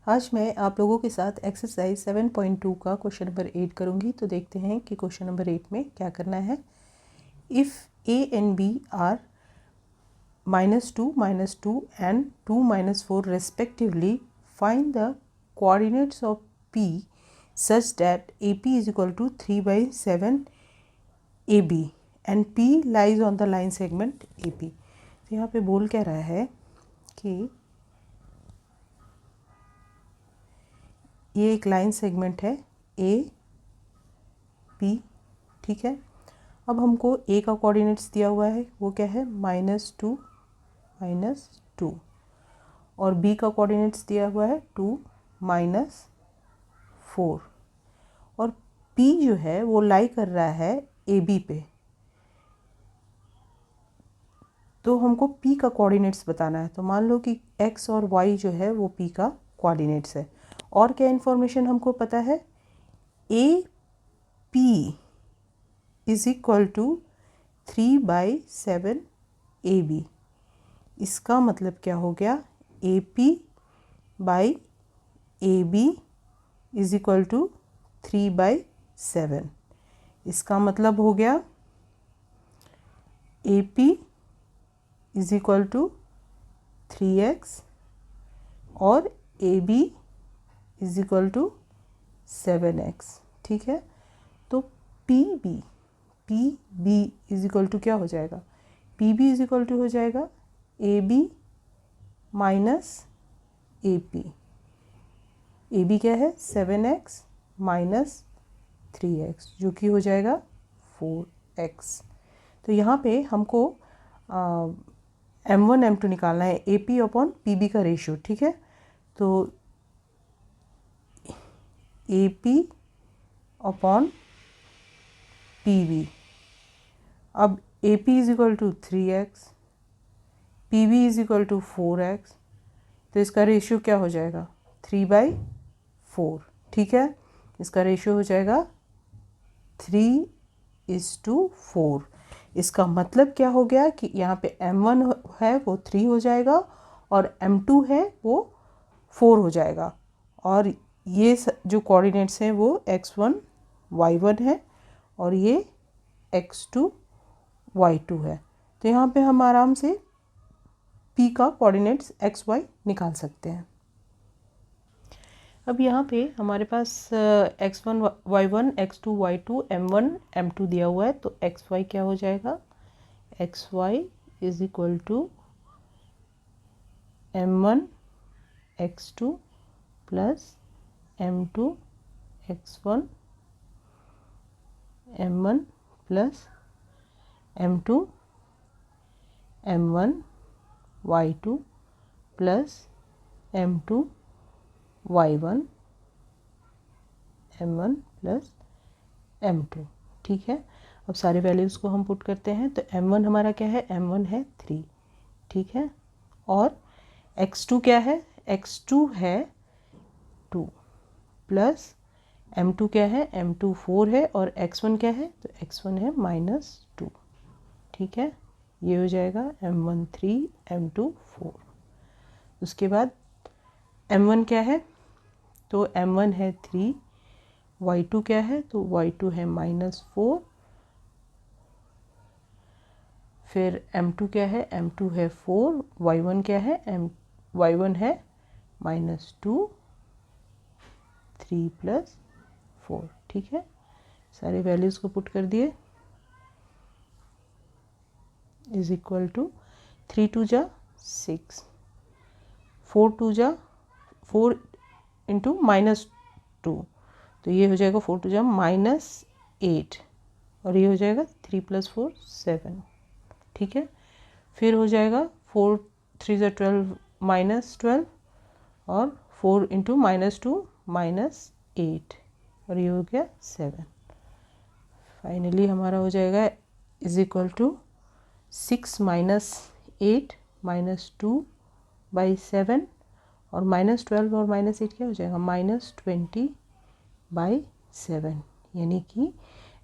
आज मैं आप लोगों के साथ एक्सरसाइज 7.2 का क्वेश्चन नंबर 8 करूंगी। तो देखते हैं कि क्वेश्चन नंबर 8 में क्या करना है। If a and b are -2, -2 and 2, -4 respectively, find the coordinates of p such that AP is equal to 3/7 AB and P lies on the line segment AP। तो यहाँ पे बोल क्या रहा है कि ये एक लाइन सेगमेंट है ए पी, ठीक है। अब हमको ए का कोऑर्डिनेट्स दिया हुआ है, वो क्या है -2, -2, और बी का कोऑर्डिनेट्स दिया हुआ है 2, -4, और पी जो है वो लाई कर रहा है ए बी पे। तो हमको पी का कोऑर्डिनेट्स बताना है। तो मान लो कि एक्स और वाई जो है वो पी का कोऑर्डिनेट्स है। और क्या इन्फॉर्मेशन हमको पता है, A P is equal to 3/7 A B. इसका मतलब क्या हो गया, A P by A B is equal to 3/7। इसका मतलब हो गया A P is equal to 3x और A B is equal to 7x, ठीक है। तो P B is equal to क्या हो जाएगा, P B is equal to हो जाएगा A B minus A P. A B क्या है 7x माइनस 3x, जो कि हो जाएगा 4x। तो यहाँ पे हमको M1 M2 निकालना है, A P upon P B का रेशियो, ठीक है। तो A P upon P B, अब A P is equal to 3x, P B is equal to 4x, तो इसका रेशियो क्या हो जाएगा 3/4, ठीक है। इसका रेशियो हो जाएगा 3:4। इसका मतलब क्या हो गया कि यहाँ पे M1 है वो 3 हो जाएगा और M2 है वो 4 हो जाएगा, और ये जो कोऑर्डिनेट्स हैं वो x1 y1 है और ये x2 y2 है। तो यहाँ पे हम आराम से p का कोऑर्डिनेट्स xy निकाल सकते हैं। अब यहाँ पे हमारे पास x1 y1 x2 y2 m1 m2 दिया हुआ है। तो xy क्या हो जाएगा, xy is equal to m1 x2 plus m2 x1 m1 plus m2 m1 y2 plus m2 y1 m1 plus m2, ठीक है। अब सारे वैल्यूज़ को हम पुट करते हैं। तो m1 हमारा क्या है, m1 है 3, ठीक है, और x2 क्या है, x2 है 2, प्लस m2 क्या है, m2 4 है, और x1 क्या है, तो x1 है -2, ठीक है। ये हो जाएगा m1 3 m2 4। उसके बाद m1 क्या है, तो m1 है 3, y2 क्या है, तो y2 है -4, फिर m2 क्या है, m2 है 4, y1 क्या है, y1 है -2, 3 + 4, ठीक है। सारे वैल्यूज़ को पुट कर दिए, इज इक्वल टू 3 2 जा 6, 4 2 जा 4 इंटू -2, तो ये हो जाएगा 4 2 जा -8, और ये हो जाएगा 3 + 4 7, ठीक है। फिर हो जाएगा 4 3 जा 12 -12, और 4 इंटू -2 -8, और ये हो गया 7। फाइनली हमारा हो जाएगा इज इक्वल टू 6 - 8 -2/7, और -12 और -8 क्या हो जाएगा -20/7, यानी कि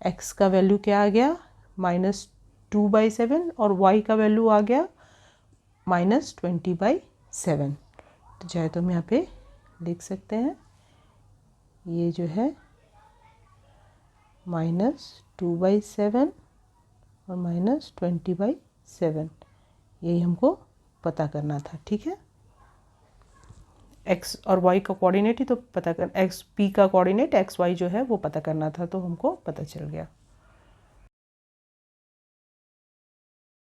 x का वैल्यू क्या आ गया -2/7 और y का वैल्यू आ गया -20/7। तो चाहे तो हम यहाँ पे लिख सकते हैं, ये जो है -2/7 और -20/7, यही हमको पता करना था। ठीक है, एक्स और वाई का कोऑर्डिनेट ही तो पता कर, एक्स पी का कोऑर्डिनेट एक्स वाई जो है वो पता करना था, तो हमको पता चल गया।